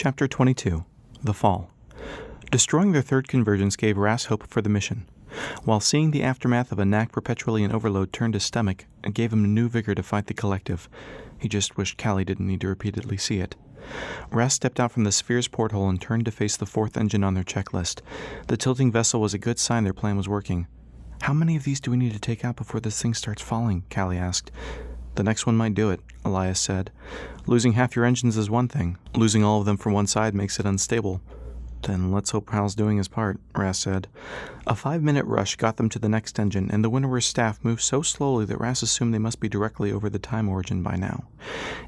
Chapter 22. The Fall. Destroying their third convergence gave Ras hope for the mission, while seeing the aftermath of a knack perpetually in overload turned his stomach and gave him new vigor to fight the collective. He just wished Callie didn't need to repeatedly see it. Ras stepped out from the sphere's porthole and turned to face the fourth engine on their checklist. The tilting vessel was a good sign their plan was working. "How many of these do we need to take out before this thing starts falling?" Callie asked. "The next one might do it," Elias said. "Losing half your engines is one thing. Losing all of them from one side makes it unstable." "Then let's hope Hal's doing his part," Ras said. A 5-minute rush got them to the next engine, and the Winnower's staff moved so slowly that Ras assumed they must be directly over the time origin by now.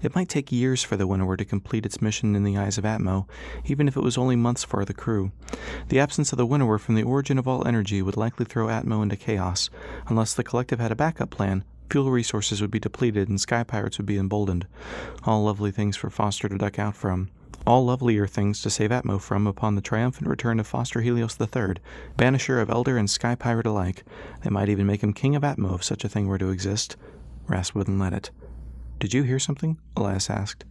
It might take years for the Winnower to complete its mission in the eyes of Atmo, even if it was only months for the crew. The absence of the Winnower from the origin of all energy would likely throw Atmo into chaos. Unless the collective had a backup plan, fuel resources would be depleted and sky pirates would be emboldened. All lovely things for Foster to duck out from. All lovelier things to save Atmo from upon the triumphant return of Foster Helios III, banisher of Elder and Sky Pirate alike. They might even make him King of Atmo if such a thing were to exist. Ras wouldn't let it. "Did you hear something?" Elias asked.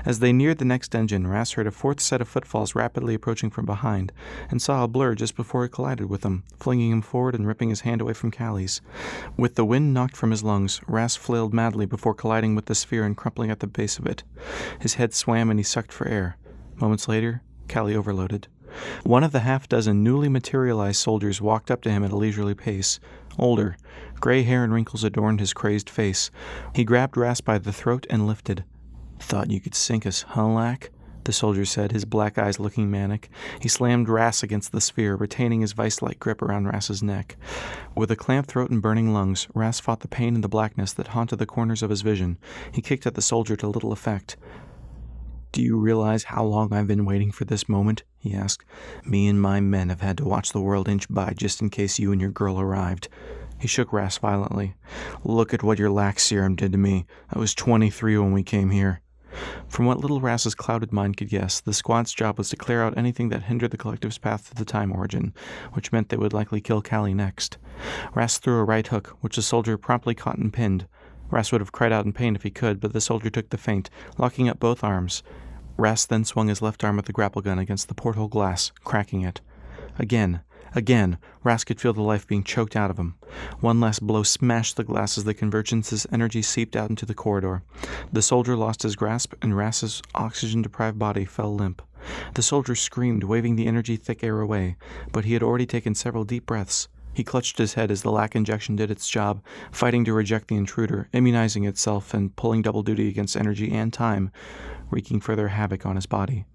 As they neared the next engine, Ras heard a fourth set of footfalls rapidly approaching from behind, and saw a blur just before it collided with him, flinging him forward and ripping his hand away from Callie's. With the wind knocked from his lungs, Ras flailed madly before colliding with the sphere and crumpling at the base of it. His head swam and he sucked for air. Moments later, Callie overloaded. One of the half-dozen newly materialized soldiers walked up to him at a leisurely pace. Older, gray hair and wrinkles adorned his crazed face. He grabbed Ras by the throat and lifted. "Thought you could sink us, huh, Lack?" the soldier said, his black eyes looking manic. He slammed Ras against the sphere, retaining his vice-like grip around Ras's neck. With a clamped throat and burning lungs, Ras fought the pain and the blackness that haunted the corners of his vision. He kicked at the soldier to little effect. "Do you realize how long I've been waiting for this moment?" he asked. "Me and my men have had to watch the world inch by just in case you and your girl arrived." He shook Ras violently. "Look at what your lax serum did to me. I was 23 when we came here." From what little Ras's clouded mind could guess, the squad's job was to clear out anything that hindered the collective's path to the time origin, which meant they would likely kill Callie next. Ras threw a right hook, which the soldier promptly caught and pinned. Ras would have cried out in pain if he could, but the soldier took the feint, locking up both arms. Ras then swung his left arm with the grapple gun against the porthole glass, cracking it. Again, Ras could feel the life being choked out of him. One last blow smashed the glass as the convergence's energy seeped out into the corridor. The soldier lost his grasp, and Ras's oxygen-deprived body fell limp. The soldier screamed, waving the energy-thick air away, but he had already taken several deep breaths. He clutched his head as the lack injection did its job, fighting to reject the intruder, immunizing itself and pulling double duty against energy and time, wreaking further havoc on his body.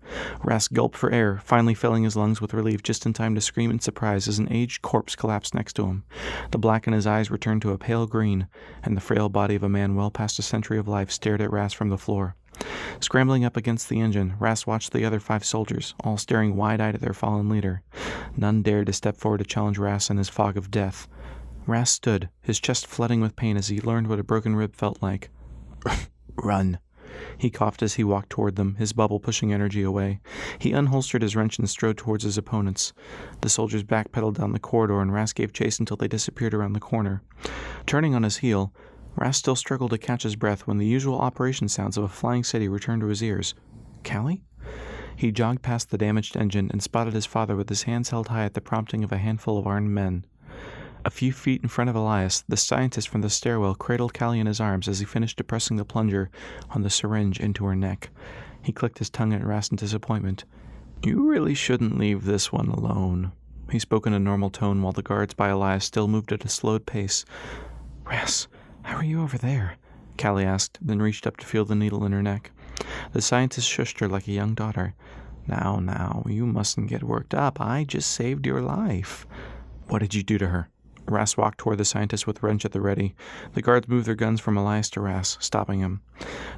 Ras gulped for air, finally filling his lungs with relief just in time to scream in surprise as an aged corpse collapsed next to him. The black in his eyes returned to a pale green, and the frail body of a man well past a century of life stared at Ras from the floor. Scrambling up against the engine, Ras watched the other 5 soldiers, all staring wide-eyed at their fallen leader. None dared to step forward to challenge Ras in his fog of death. Ras stood, his chest flooding with pain as he learned what a broken rib felt like. "Run." He coughed as he walked toward them, his bubble pushing energy away. He unholstered his wrench and strode towards his opponents. The soldiers backpedaled down the corridor, and Ras gave chase until they disappeared around the corner. Turning on his heel, Ras still struggled to catch his breath when the usual operation sounds of a flying city returned to his ears. "Callie?" He jogged past the damaged engine and spotted his father with his hands held high at the prompting of a handful of armed men. A few feet in front of Elias, the scientist from the stairwell cradled Callie in his arms as he finished depressing the plunger on the syringe into her neck. He clicked his tongue at Ras in disappointment. "You really shouldn't leave this one alone." He spoke in a normal tone while the guards by Elias still moved at a slowed pace. "Ras, how are you over there?" Callie asked, then reached up to feel the needle in her neck. The scientist shushed her like a young daughter. Now, you mustn't get worked up. I just saved your life." "What did you do to her?" Ras walked toward the scientist with wrench at the ready. The guards moved their guns from Elias to Ras, stopping him.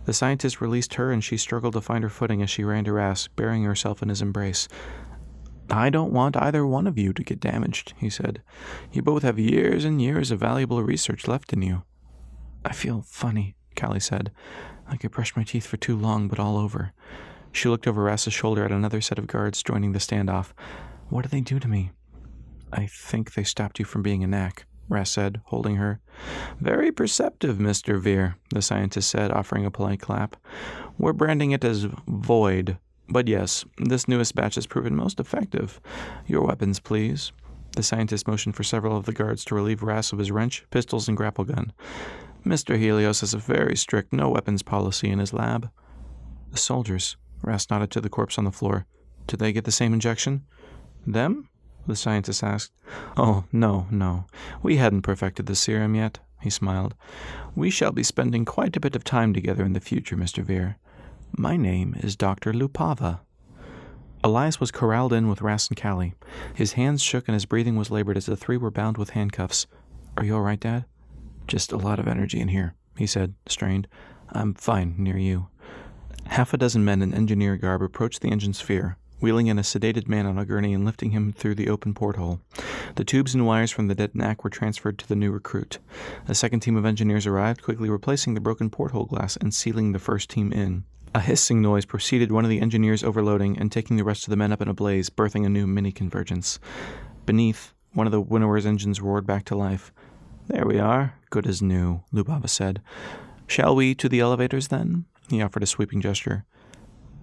The scientist released her, and she struggled to find her footing as she ran to Ras, burying herself in his embrace. "I don't want either one of you to get damaged," he said. "You both have years and years of valuable research left in you." "I feel funny," Callie said. "Like I brushed my teeth for too long, but all over." She looked over Ras's shoulder at another set of guards joining the standoff. "What did they do to me?" "I think they stopped you from being a knack," Ras said, holding her. "Very perceptive, Mr. Veer," the scientist said, offering a polite clap. "We're branding it as void. But yes, this newest batch has proven most effective. Your weapons, please." The scientist motioned for several of the guards to relieve Ras of his wrench, pistols, and grapple gun. "Mr. Helios has a very strict no-weapons policy in his lab." "The soldiers," Ras nodded to the corpse on the floor. "Did they get the same injection?" "Them?" the scientist asked. "Oh, no. We hadn't perfected the serum yet," he smiled. "We shall be spending quite a bit of time together in the future, Mr. Veer. My name is Dr. Lupava." Elias was corralled in with Ras and Callie. His hands shook and his breathing was labored as the three were bound with handcuffs. "Are you all right, Dad?" "Just a lot of energy in here," he said, strained. "I'm fine near you." Half a dozen men in engineer garb approached the engine sphere, wheeling in a sedated man on a gurney and lifting him through the open porthole. The tubes and wires from the dead Knack were transferred to the new recruit. A second team of engineers arrived, quickly replacing the broken porthole glass and sealing the first team in. A hissing noise preceded one of the engineers overloading and taking the rest of the men up in a blaze, birthing a new mini-convergence. Beneath, one of the winnower's engines roared back to life. "There we are, good as new," Lubava said. "Shall we to the elevators, then?" He offered a sweeping gesture.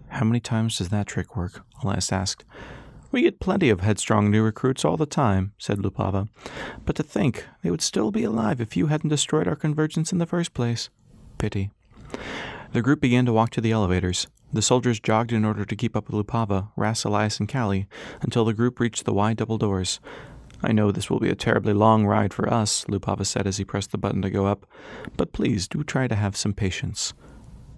"How many times does that trick work?" Elias asked. "We get plenty of headstrong new recruits all the time," said Lupava. "But to think they would still be alive if you hadn't destroyed our convergence in the first place. Pity." The group began to walk to the elevators. The soldiers jogged in order to keep up with Lupava, Ras, Elias, and Callie, until the group reached the wide double doors. "I know this will be a terribly long ride for us," Lupava said as he pressed the button to go up, "but please do try to have some patience."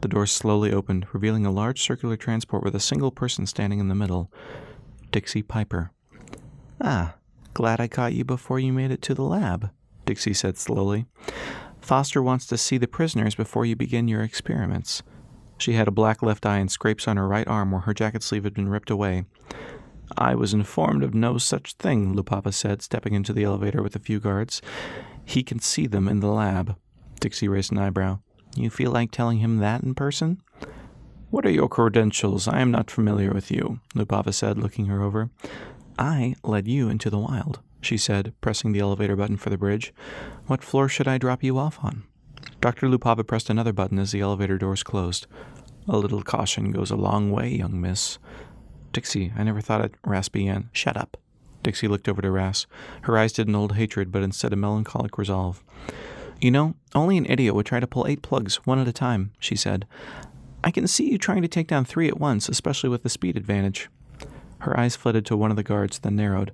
The doors slowly opened, revealing a large circular transport with a single person standing in the middle. Dixie Piper. "Ah, glad I caught you before you made it to the lab," Dixie said slowly. "Foster wants to see the prisoners before you begin your experiments." She had a black left eye and scrapes on her right arm where her jacket sleeve had been ripped away. "I was informed of no such thing," Lupava said, stepping into the elevator with a few guards. "He can see them in the lab." Dixie raised an eyebrow. "You feel like telling him that in person?" "What are your credentials? I am not familiar with you," Lupava said, looking her over. "I led you into the wild," she said, pressing the elevator button for the bridge. "What floor should I drop you off on?" Dr. Lupava pressed another button as the elevator doors closed. "A little caution goes a long way, young miss." "Dixie, I never thought it," Ras began. "Shut up." Dixie looked over to Ras. Her eyes didn't hold hatred, but instead a melancholic resolve. "You know, only an idiot would try to pull 8 plugs, one at a time," she said. "I can see you trying to take down 3 at once, especially with the speed advantage." Her eyes flitted to one of the guards, then narrowed.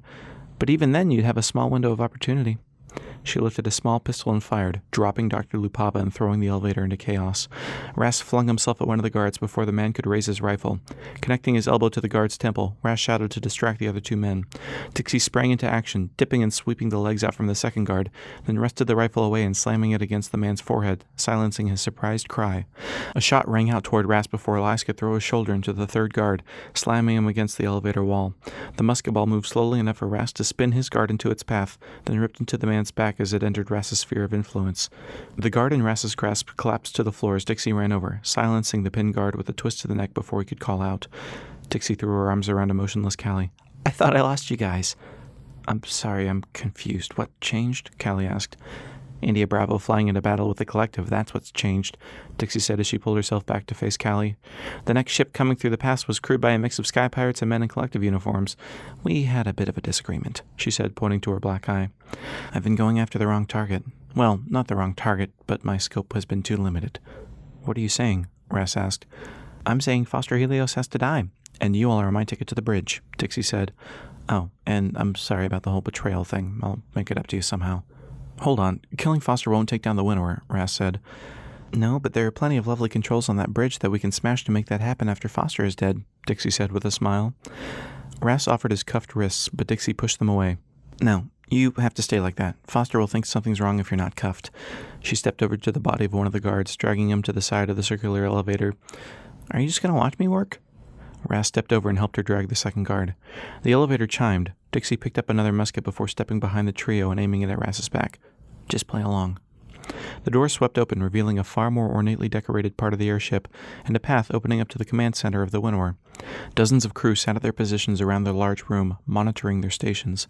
"But even then you'd have a small window of opportunity." She lifted a small pistol and fired, dropping Dr. Lupava and throwing the elevator into chaos. Ras flung himself at one of the guards before the man could raise his rifle. Connecting his elbow to the guard's temple, Ras shouted to distract the other 2 men. Dixie sprang into action, dipping and sweeping the legs out from the second guard, then wrested the rifle away and slamming it against the man's forehead, silencing his surprised cry. A shot rang out toward Ras before Elias could throw his shoulder into the third guard, slamming him against the elevator wall. The musket ball moved slowly enough for Ras to spin his guard into its path, then ripped into the man's back as it entered Ras's sphere of influence. The guard in Ras's grasp collapsed to the floor as Dixie ran over, silencing the pinned guard with a twist to the neck before he could call out. Dixie threw her arms around a motionless Callie. "I thought I lost you guys." "I'm sorry, I'm confused. What changed?" Callie asked. "India Bravo flying into battle with the Collective, that's what's changed," Dixie said as she pulled herself back to face Callie. "The next ship coming through the pass was crewed by a mix of sky pirates and men in Collective uniforms. We had a bit of a disagreement," she said, pointing to her black eye. "I've been going after the wrong target. Well, not the wrong target, but my scope has been too limited." "What are you saying?" Ras asked. "I'm saying Foster Helios has to die, and you all are my ticket to the bridge," Dixie said. "Oh, and I'm sorry about the whole betrayal thing. I'll make it up to you somehow." "Hold on, killing Foster won't take down the winnower," Ras said. "No, but there are plenty of lovely controls on that bridge that we can smash to make that happen after Foster is dead," Dixie said with a smile. Ras offered his cuffed wrists, but Dixie pushed them away. "No, you have to stay like that. Foster will think something's wrong if you're not cuffed." She stepped over to the body of one of the guards, dragging him to the side of the circular elevator. "Are you just going to watch me work?" Ras stepped over and helped her drag the second guard. The elevator chimed. Dixie picked up another musket before stepping behind the trio and aiming it at Ras's back. "Just play along." The door swept open, revealing a far more ornately decorated part of the airship, and a path opening up to the command center of the winnower. Dozens of crew sat at their positions around the large room, monitoring their stations.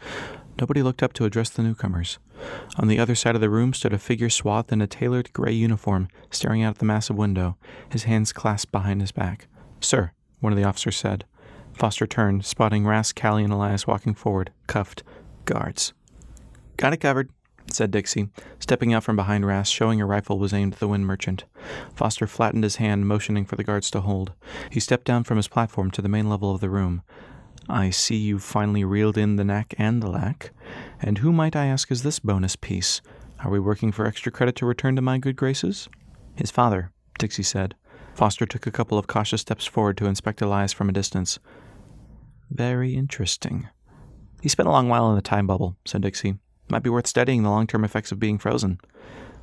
Nobody looked up to address the newcomers. On the other side of the room stood a figure swathed in a tailored gray uniform, staring out at the massive window, his hands clasped behind his back. "Sir, one of the officers said. Foster turned, spotting Ras, Callie, and Elias walking forward, cuffed. Guards. Got it covered, said Dixie, stepping out from behind Ras, showing her rifle was aimed at the wind merchant. Foster flattened his hand, motioning for the guards to hold. He stepped down from his platform to the main level of the room. I see you've finally reeled in the knack and the lack. And who, might I ask, is this bonus piece? Are we working for extra credit to return to my good graces? His father, Dixie said. Foster took a couple of cautious steps forward to inspect Elias from a distance. Very interesting. He spent a long while in the time bubble, said Dixie. Might be worth studying the long-term effects of being frozen.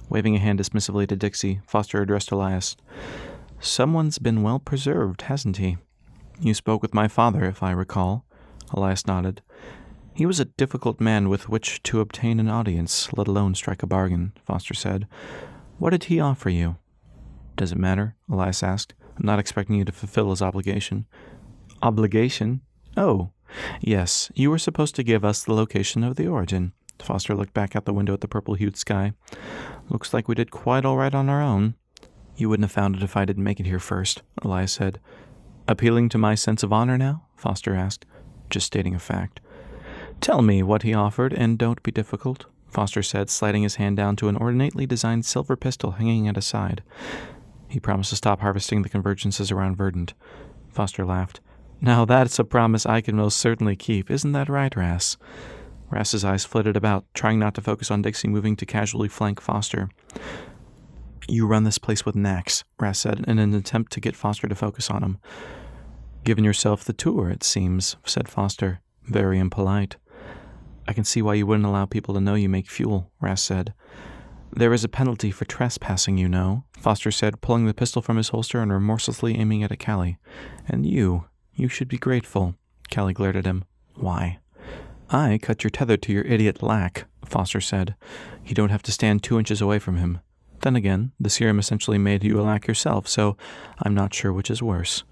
Waving a hand dismissively to Dixie, Foster addressed Elias. Someone's been well preserved, hasn't he? You spoke with my father, if I recall. Elias nodded. He was a difficult man with which to obtain an audience, let alone strike a bargain, Foster said. What did he offer you? Does it matter? Elias asked. I'm not expecting you to fulfill his obligation. Obligation? Oh, yes, you were supposed to give us the location of the origin. Foster looked back out the window at the purple-hued sky. Looks like we did quite all right on our own. You wouldn't have found it if I didn't make it here first, Elias said. Appealing to my sense of honor now? Foster asked. Just stating a fact. Tell me what he offered, and don't be difficult, Foster said, sliding his hand down to an ornately designed silver pistol hanging at his side. He promised to stop harvesting the convergences around Verdant. Foster laughed. Now that's a promise I can most certainly keep, isn't that right, Ras? Ras's eyes flitted about, trying not to focus on Dixie moving to casually flank Foster. You run this place with knacks, Ras said, in an attempt to get Foster to focus on him. Given yourself the tour, it seems, said Foster. Very impolite. I can see why you wouldn't allow people to know you make fuel, Ras said. There is a penalty for trespassing, you know, Foster said, pulling the pistol from his holster and remorselessly aiming it at Callie. And you should be grateful, Callie glared at him. Why? I cut your tether to your idiot lack, Foster said. You don't have to stand 2 inches away from him. Then again, the serum essentially made you a lack yourself, so I'm not sure which is worse.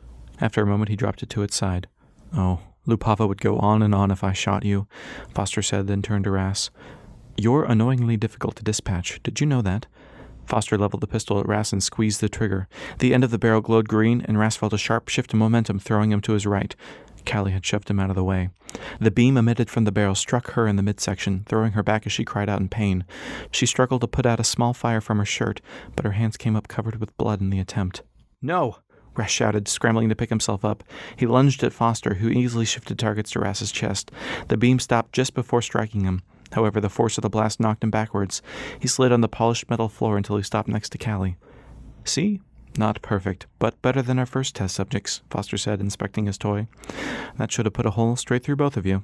After a moment, he dropped it to its side. Oh, Lupava would go on and on if I shot you, Foster said, then turned to Ras. You're annoyingly difficult to dispatch. Did you know that? Foster leveled the pistol at Ras and squeezed the trigger. The end of the barrel glowed green, and Ras felt a sharp shift in momentum, throwing him to his right. Callie had shoved him out of the way. The beam emitted from the barrel struck her in the midsection, throwing her back as she cried out in pain. She struggled to put out a small fire from her shirt, but her hands came up covered with blood in the attempt. No! Ras shouted, scrambling to pick himself up. He lunged at Foster, who easily shifted targets to Ras's chest. The beam stopped just before striking him. However, the force of the blast knocked him backwards. He slid on the polished metal floor until he stopped next to Callie. See? Not perfect, but better than our first test subjects, Foster said, inspecting his toy. That should have put a hole straight through both of you.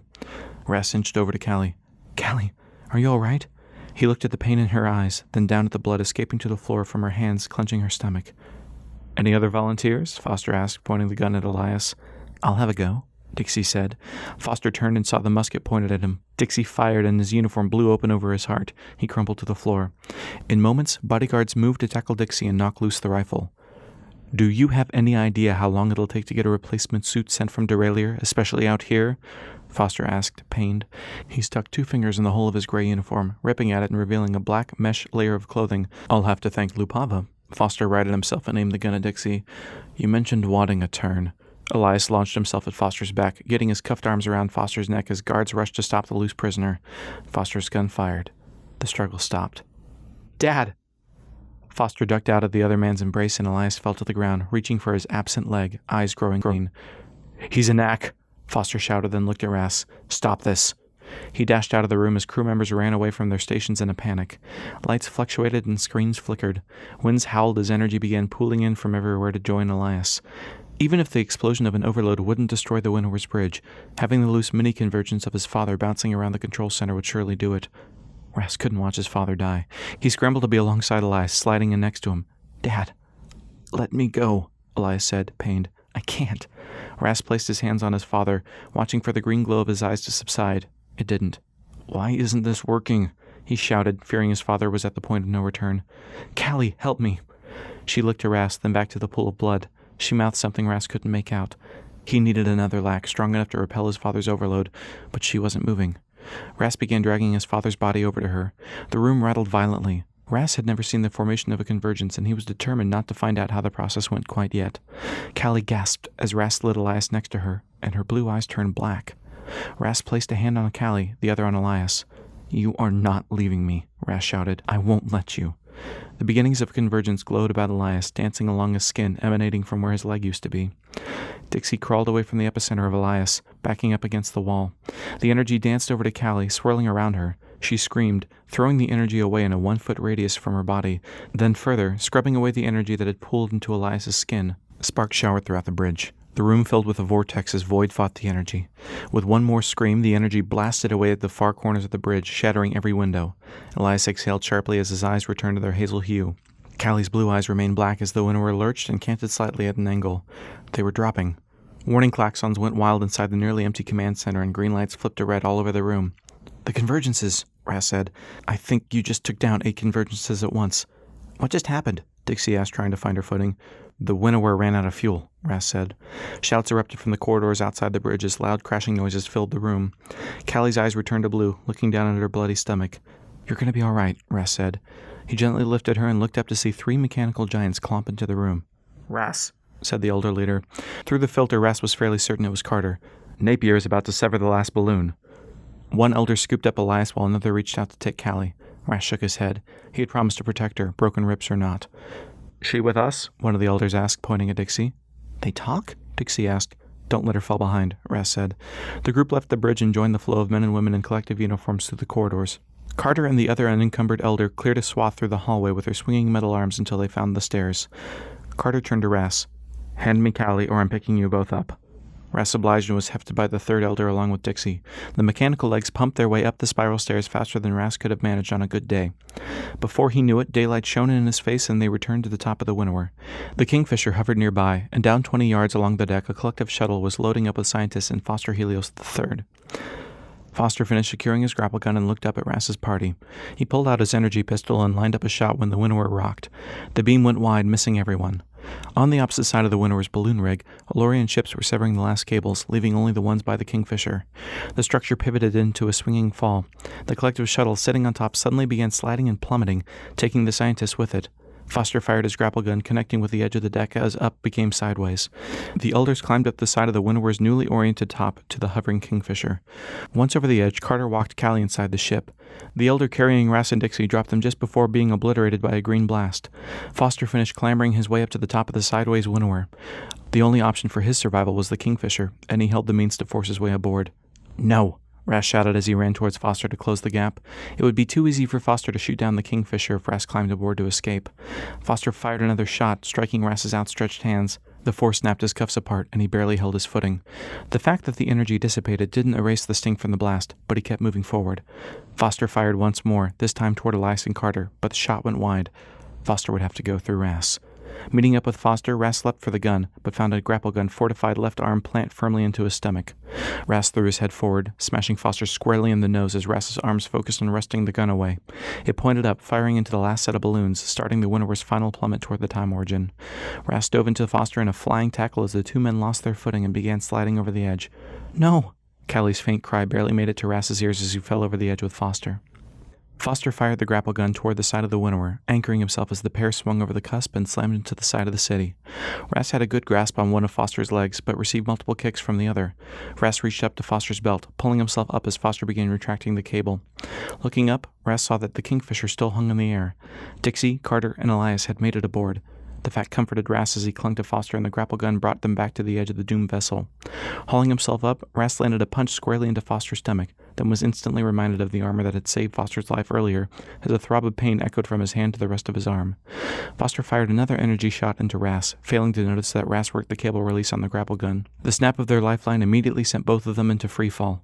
Ras inched over to Callie. Callie, are you all right? He looked at the pain in her eyes, then down at the blood escaping to the floor from her hands, clenching her stomach. Any other volunteers? Foster asked, pointing the gun at Elias. I'll have a go, Dixie said. Foster turned and saw the musket pointed at him. Dixie fired and his uniform blew open over his heart. He crumpled to the floor. In moments, bodyguards moved to tackle Dixie and knock loose the rifle. Do you have any idea how long it'll take to get a replacement suit sent from Derailier, especially out here? Foster asked, pained. He stuck 2 fingers in the hole of his gray uniform, ripping at it and revealing a black mesh layer of clothing. I'll have to thank Lupava. Foster righted himself and aimed the gun at Dixie. You mentioned wanting a turn. Elias launched himself at Foster's back, getting his cuffed arms around Foster's neck as guards rushed to stop the loose prisoner. Foster's gun fired. The struggle stopped. Dad! Foster ducked out of the other man's embrace and Elias fell to the ground, reaching for his absent leg, eyes growing green. He's a knack, Foster shouted, then looked at Ras. Stop this. He dashed out of the room as crew members ran away from their stations in a panic. Lights fluctuated and screens flickered. Winds howled as energy began pooling in from everywhere to join Elias. Even if the explosion of an overload wouldn't destroy the Windward's bridge, having the loose mini-convergence of his father bouncing around the control center would surely do it. Ras couldn't watch his father die. He scrambled to be alongside Elias, sliding in next to him. Dad, let me go, Elias said, pained. I can't. Ras placed his hands on his father, watching for the green glow of his eyes to subside. It didn't. Why isn't this working? He shouted, fearing his father was at the point of no return. Callie, help me. She looked to Ras, then back to the pool of blood. She mouthed something Ras couldn't make out. He needed another lack, strong enough to repel his father's overload, but she wasn't moving. Ras began dragging his father's body over to her. The room rattled violently. Ras had never seen the formation of a convergence, and he was determined not to find out how the process went quite yet. Callie gasped as Ras slid Elias next to her, and her blue eyes turned black. Ras placed a hand on Callie, the other on Elias. "You are not leaving me," Ras shouted. "I won't let you." The beginnings of convergence glowed about Elias, dancing along his skin, emanating from where his leg used to be. Dixie crawled away from the epicenter of Elias, backing up against the wall. The energy danced over to Callie, swirling around her. She screamed, throwing the energy away in a 1-foot radius from her body, then further, scrubbing away the energy that had pooled into Elias's skin. Sparks showered throughout the bridge. The room filled with a vortex as Void fought the energy. With one more scream, the energy blasted away at the far corners of the bridge, shattering every window. Elias exhaled sharply as his eyes returned to their hazel hue. Callie's blue eyes remained black as the winnower lurched and canted slightly at an angle. They were dropping. Warning klaxons went wild inside the nearly empty command center, and green lights flipped to red all over the room. "The convergences," Ras said. "I think you just took down 8 convergences at once." "What just happened?" Dixie asked, trying to find her footing. "The winnower ran out of fuel," Ras said. Shouts erupted from the corridors outside the bridge as loud crashing noises filled the room. Callie's eyes returned to blue, looking down at her bloody stomach. "You're going to be all right," Ras said. He gently lifted her and looked up to see 3 mechanical giants clomp into the room. "Ras," said the elder leader. Through the filter, Ras was fairly certain it was Carter. "Napier is about to sever the last balloon." One elder scooped up Elias while another reached out to take Callie. Ras shook his head. He had promised to protect her, broken ribs or not. "She with us?" one of the elders asked, pointing at Dixie. "They talk?" Dixie asked. "Don't let her fall behind," Ras said. The group left the bridge and joined the flow of men and women in collective uniforms through the corridors. Carter and the other unencumbered elder cleared a swath through the hallway with their swinging metal arms until they found the stairs. Carter turned to Ras. "Hand me Callie, or I'm picking you both up." Ras obliged and was hefted by the third elder along with Dixie. The mechanical legs pumped their way up the spiral stairs faster than Ras could have managed on a good day. Before he knew it, daylight shone in his face and they returned to the top of the winnower. The Kingfisher hovered nearby, and down 20 yards along the deck a collective shuttle was loading up with scientists in Foster Helios III. Foster finished securing his grapple gun and looked up at Ras's party. He pulled out his energy pistol and lined up a shot when the winnower rocked. The beam went wide, missing everyone. On the opposite side of the winnower's balloon rig, Elorian ships were severing the last cables, leaving only the ones by the Kingfisher. The structure pivoted into a swinging fall. The collective shuttle sitting on top suddenly began sliding and plummeting, taking the scientists with it. Foster fired his grapple gun, connecting with the edge of the deck as up became sideways. The elders climbed up the side of the winnower's newly oriented top to the hovering Kingfisher. Once over the edge, Carter walked Callie inside the ship. The elder carrying Ras and Dixie dropped them just before being obliterated by a green blast. Foster finished clambering his way up to the top of the sideways winnower. The only option for his survival was the Kingfisher, and he held the means to force his way aboard. "No!" Ras shouted as he ran towards Foster to close the gap. It would be too easy for Foster to shoot down the Kingfisher if Ras climbed aboard to escape. Foster fired another shot, striking Ras's outstretched hands. The force snapped his cuffs apart, and he barely held his footing. The fact that the energy dissipated didn't erase the sting from the blast, but he kept moving forward. Foster fired once more, this time toward Elias and Carter, but the shot went wide. Foster would have to go through Ras. Meeting up with Foster, Ras leapt for the gun, but found a grapple gun fortified left arm plant firmly into his stomach. Ras threw his head forward, smashing Foster squarely in the nose as Ras's arms focused on wresting the gun away. It pointed up, firing into the last set of balloons, starting the winnower's final plummet toward the time origin. Ras dove into Foster in a flying tackle as the two men lost their footing and began sliding over the edge. "No!" Callie's faint cry barely made it to Ras's ears as he fell over the edge with Foster. Foster fired the grapple gun toward the side of the winnower, anchoring himself as the pair swung over the cusp and slammed into the side of the city. Ras had a good grasp on one of Foster's legs, but received multiple kicks from the other. Ras reached up to Foster's belt, pulling himself up as Foster began retracting the cable. Looking up, Ras saw that the Kingfisher still hung in the air. Dixie, Carter, and Elias had made it aboard. The fact comforted Ras as he clung to Foster, and the grapple gun brought them back to the edge of the doomed vessel. Hauling himself up, Ras landed a punch squarely into Foster's stomach, then was instantly reminded of the armor that had saved Foster's life earlier, as a throb of pain echoed from his hand to the rest of his arm. Foster fired another energy shot into Ras, failing to notice that Ras worked the cable release on the grapple gun. The snap of their lifeline immediately sent both of them into free fall.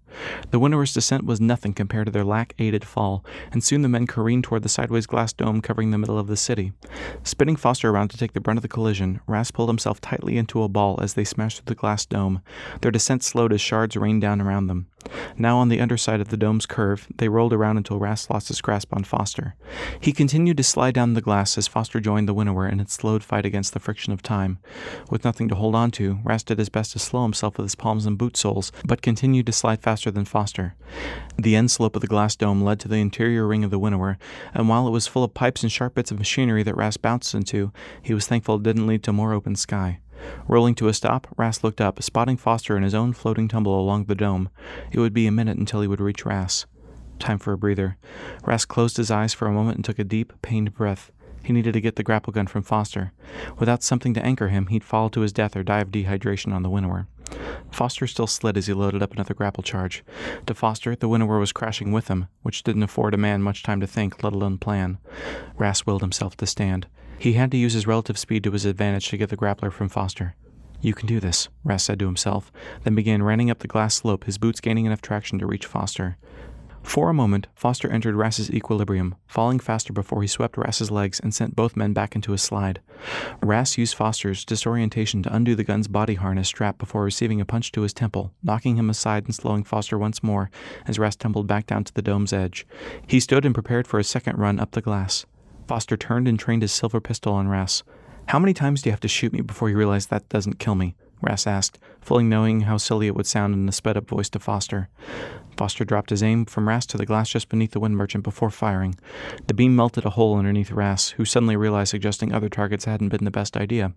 The winnower's descent was nothing compared to their lack-aided fall, and soon the men careened toward the sideways glass dome covering the middle of the city. Spinning Foster around to take the brunt of the collision, Ras pulled himself tightly into a ball as they smashed through the glass dome. Their descent slowed as shards rained down around them. Now on the underside of the dome's curve, they rolled around until Rast lost his grasp on Foster. He continued to slide down the glass as Foster joined the winnower in its slowed fight against the friction of time. With nothing to hold on to, Rast did his best to slow himself with his palms and boot soles, but continued to slide faster than Foster. The end slope of the glass dome led to the interior ring of the winnower, and while it was full of pipes and sharp bits of machinery that Rast bounced into, he was thankful it didn't lead to more open sky. Rolling to a stop, Rast looked up, spotting Foster in his own floating tumble along the dome. It would be a minute until he would reach Rast. Time for a breather. Rast closed his eyes for a moment and took a deep, pained breath. He needed to get the grapple gun from Foster. Without something to anchor him, he'd fall to his death or die of dehydration on the winnower. Foster still slid as he loaded up another grapple charge. To Foster, the winnower was crashing with him, which didn't afford a man much time to think, let alone plan. Rast willed himself to stand. He had to use his relative speed to his advantage to get the grappler from Foster. "You can do this," Rast said to himself, then began running up the glass slope, his boots gaining enough traction to reach Foster. For a moment, Foster entered Rast's equilibrium, falling faster before he swept Rast's legs and sent both men back into a slide. Rast used Foster's disorientation to undo the gun's body harness strap before receiving a punch to his temple, knocking him aside and slowing Foster once more as Rast tumbled back down to the dome's edge. He stood and prepared for a second run up the glass. Foster turned and trained his silver pistol on Rast. "How many times do you have to shoot me before you realize that doesn't kill me?" Rast asked, fully knowing how silly it would sound in a sped-up voice to Foster. Foster dropped his aim from Rast to the glass just beneath the wind merchant before firing. The beam melted a hole underneath Rast, who suddenly realized suggesting other targets hadn't been the best idea.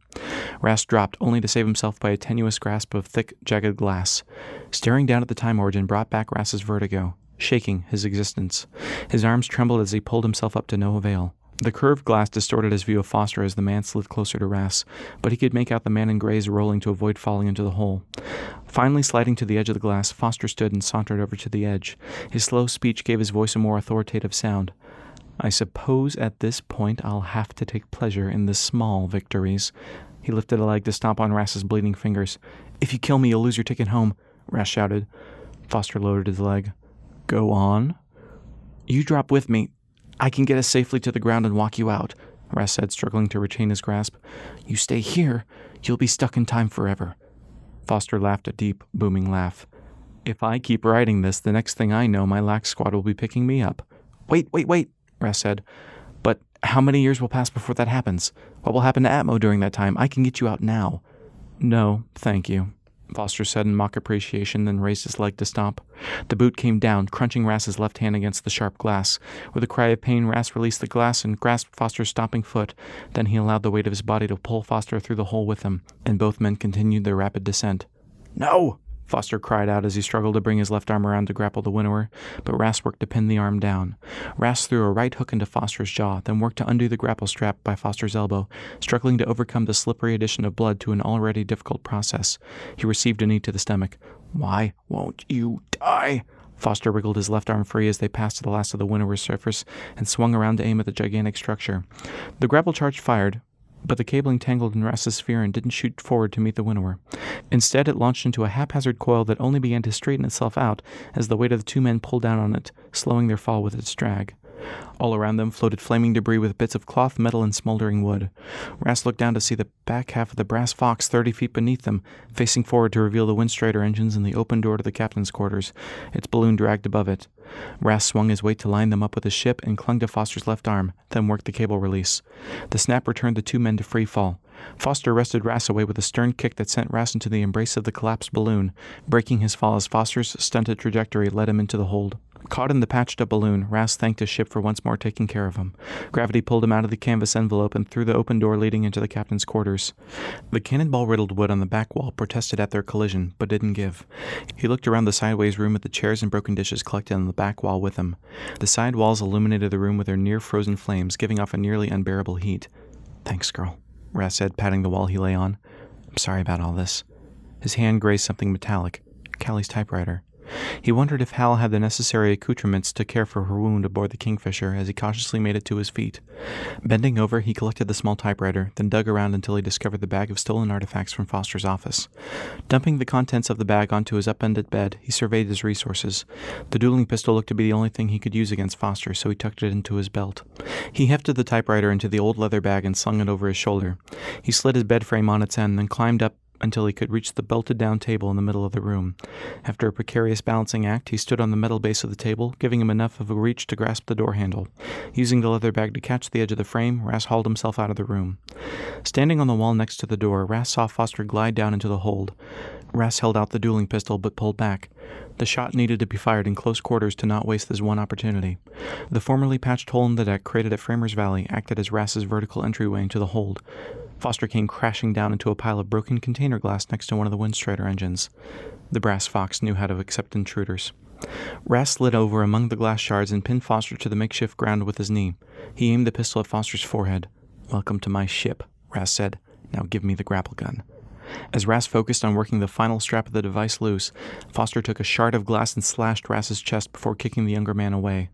Rast dropped, only to save himself by a tenuous grasp of thick, jagged glass. Staring down at the time origin brought back Rast's vertigo, shaking his existence. His arms trembled as he pulled himself up to no avail. The curved glass distorted his view of Foster as the man slid closer to Rast, but he could make out the man in grays rolling to avoid falling into the hole. Finally sliding to the edge of the glass, Foster stood and sauntered over to the edge. His slow speech gave his voice a more authoritative sound. "I suppose at this point I'll have to take pleasure in the small victories." He lifted a leg to stomp on Rast's bleeding fingers. "If you kill me, you'll lose your ticket home," Rast shouted. Foster lowered his leg. "Go on." "You drop with me. I can get us safely to the ground and walk you out," Rast said, struggling to retain his grasp. "You stay here, you'll be stuck in time forever." Foster laughed a deep, booming laugh. "If I keep riding this, the next thing I know, my lax squad will be picking me up." Wait, Rast said. "But how many years will pass before that happens? What will happen to Atmo during that time? I can get you out now." "No, thank you," Foster said in mock appreciation, then raised his leg to stomp. The boot came down, crunching Rast's left hand against the sharp glass. With a cry of pain, Rast released the glass and grasped Foster's stomping foot. Then he allowed the weight of his body to pull Foster through the hole with him, and both men continued their rapid descent. "No!" Foster cried out as he struggled to bring his left arm around to grapple the winnower, but Rast worked to pin the arm down. Rast threw a right hook into Foster's jaw, then worked to undo the grapple strap by Foster's elbow, struggling to overcome the slippery addition of blood to an already difficult process. He received a knee to the stomach. "Why won't you die?" Foster wriggled his left arm free as they passed to the last of the winnower's surface and swung around to aim at the gigantic structure. The grapple charge fired, but the cabling tangled in Rast's sphere and didn't shoot forward to meet the winnower. Instead, it launched into a haphazard coil that only began to straighten itself out as the weight of the two men pulled down on it, slowing their fall with its drag. All around them floated flaming debris with bits of cloth, metal, and smoldering wood. Rast looked down to see the back half of the brass fox 30 feet beneath them, facing forward to reveal the windstrider engines and the open door to the captain's quarters, its balloon dragged above it. Rast swung his weight to line them up with his ship and clung to Foster's left arm, then worked the cable release. The snap returned the two men to free fall. Foster wrested Rast away with a stern kick that sent Rast into the embrace of the collapsed balloon, breaking his fall as Foster's stunted trajectory led him into the hold. Caught in the patched-up balloon, Rast thanked his ship for once more taking care of him. Gravity pulled him out of the canvas envelope and through the open door leading into the captain's quarters. The cannonball-riddled wood on the back wall protested at their collision, but didn't give. He looked around the sideways room at the chairs and broken dishes collected on the back wall with him. The side walls illuminated the room with their near-frozen flames, giving off a nearly unbearable heat. "Thanks, girl," Rast said, patting the wall he lay on. "I'm sorry about all this." His hand grazed something metallic, Callie's typewriter. He wondered if Hal had the necessary accoutrements to care for her wound aboard the Kingfisher as he cautiously made it to his feet. Bending over, he collected the small typewriter, then dug around until he discovered the bag of stolen artifacts from Foster's office. Dumping the contents of the bag onto his upended bed, he surveyed his resources. The dueling pistol looked to be the only thing he could use against Foster, so he tucked it into his belt. He hefted the typewriter into the old leather bag and slung it over his shoulder. He slid his bed frame on its end, then climbed up until he could reach the bolted-down table in the middle of the room. After a precarious balancing act, he stood on the metal base of the table, giving him enough of a reach to grasp the door handle. Using the leather bag to catch the edge of the frame, Ras hauled himself out of the room. Standing on the wall next to the door, Ras saw Foster glide down into the hold. Ras held out the dueling pistol, but pulled back. The shot needed to be fired in close quarters to not waste this one opportunity. The formerly patched hole in the deck created at Framers Valley acted as Ras's vertical entryway into the hold. Foster came crashing down into a pile of broken container glass next to one of the Windstrider engines. The brass fox knew how to accept intruders. Ras slid over among the glass shards and pinned Foster to the makeshift ground with his knee. He aimed the pistol at Foster's forehead. "Welcome to my ship," Ras said. "Now give me the grapple gun." As Ras focused on working the final strap of the device loose, Foster took a shard of glass and slashed Ras's chest before kicking the younger man away.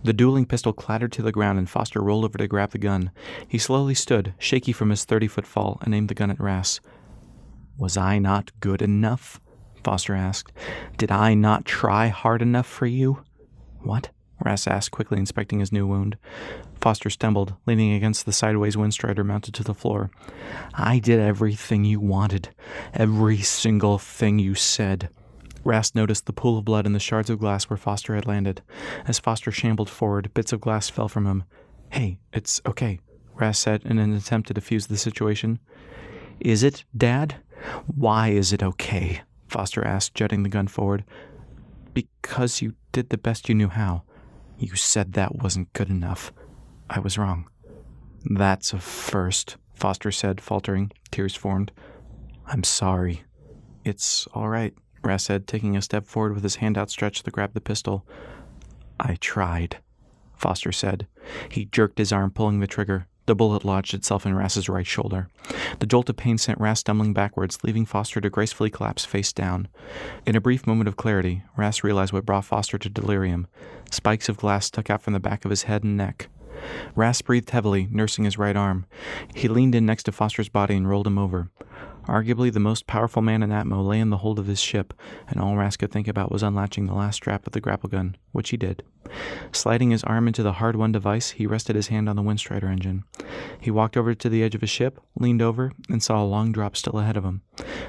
The dueling pistol clattered to the ground and Foster rolled over to grab the gun. He slowly stood, shaky from his 30-foot fall, and aimed the gun at Ras. "Was I not good enough?" Foster asked. "Did I not try hard enough for you?" "What?" Ras asked, quickly inspecting his new wound. Foster stumbled, leaning against the sideways Windstrider mounted to the floor. "I did everything you wanted. Every single thing you said." Ras noticed the pool of blood in the shards of glass where Foster had landed. As Foster shambled forward, bits of glass fell from him. "Hey, it's okay," Ras said in an attempt to defuse the situation. "Is it, Dad? Why is it okay?" Foster asked, jutting the gun forward. "Because you did the best you knew how. You said that wasn't good enough. I was wrong." "That's a first," Foster said, faltering. Tears formed. "I'm sorry." "It's all right," Ras said, taking a step forward with his hand outstretched to grab the pistol. "I tried," Foster said. He jerked his arm, pulling the trigger. The bullet lodged itself in Ras's right shoulder. The jolt of pain sent Ras stumbling backwards, leaving Foster to gracefully collapse face down. In a brief moment of clarity, Ras realized what brought Foster to delirium. Spikes of glass stuck out from the back of his head and neck. Ras breathed heavily, nursing his right arm. He leaned in next to Foster's body and rolled him over. Arguably the most powerful man in Atmo lay in the hold of his ship, and all Ras could think about was unlatching the last strap of the grapple gun, which he did. Sliding his arm into the hard-won device, he rested his hand on the Windstrider engine. He walked over to the edge of his ship, leaned over, and saw a long drop still ahead of him.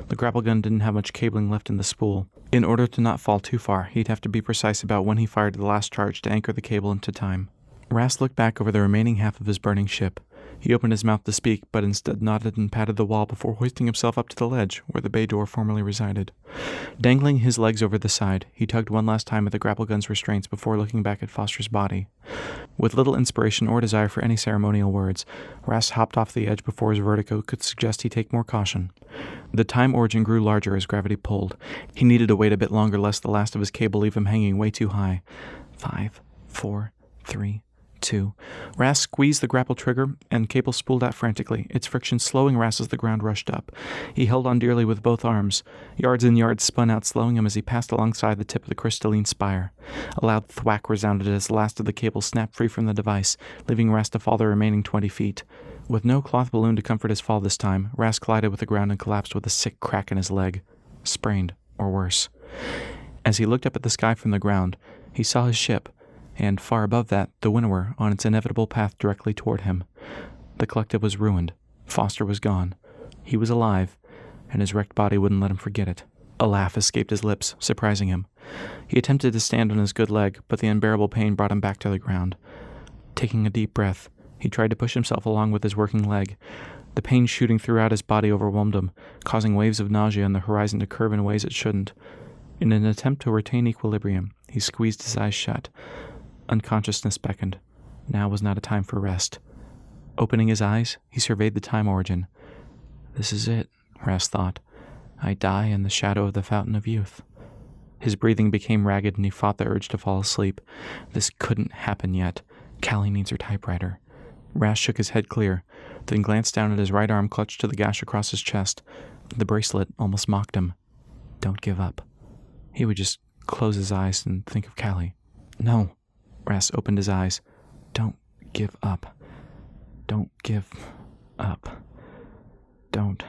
The grapple gun didn't have much cabling left in the spool. In order to not fall too far, he'd have to be precise about when he fired the last charge to anchor the cable into time. Ras looked back over the remaining half of his burning ship. He opened his mouth to speak, but instead nodded and patted the wall before hoisting himself up to the ledge where the bay door formerly resided. Dangling his legs over the side, he tugged one last time at the grapple gun's restraints before looking back at Foster's body. With little inspiration or desire for any ceremonial words, Ras hopped off the edge before his vertigo could suggest he take more caution. The time origin grew larger as gravity pulled. He needed to wait a bit longer lest the last of his cable leave him hanging way too high. 5, 4, 3... 2. Ras squeezed the grapple trigger, and cable spooled out frantically, its friction slowing Ras as the ground rushed up. He held on dearly with both arms. Yards and yards spun out, slowing him as he passed alongside the tip of the crystalline spire. A loud thwack resounded as the last of the cable snapped free from the device, leaving Ras to fall the remaining 20 feet. With no cloth balloon to comfort his fall this time, Ras collided with the ground and collapsed with a sick crack in his leg. Sprained, or worse. As he looked up at the sky from the ground, he saw his ship, and far above that, the winnower on its inevitable path directly toward him. The collective was ruined. Foster was gone. He was alive, and his wrecked body wouldn't let him forget it. A laugh escaped his lips, surprising him. He attempted to stand on his good leg, but the unbearable pain brought him back to the ground. Taking a deep breath, he tried to push himself along with his working leg. The pain shooting throughout his body overwhelmed him, causing waves of nausea on the horizon to curve in ways it shouldn't. In an attempt to retain equilibrium, he squeezed his eyes shut. Unconsciousness beckoned. Now was not a time for rest. Opening his eyes, he surveyed the time origin. This is it, Ras thought. I die in the shadow of the fountain of youth. His breathing became ragged and he fought the urge to fall asleep. This couldn't happen yet. Callie needs her typewriter. Ras shook his head clear, then glanced down at his right arm clutched to the gash across his chest. The bracelet almost mocked him. Don't give up. He would just close his eyes and think of Callie. No. Ras opened his eyes. Don't give up. Don't give up. Don't.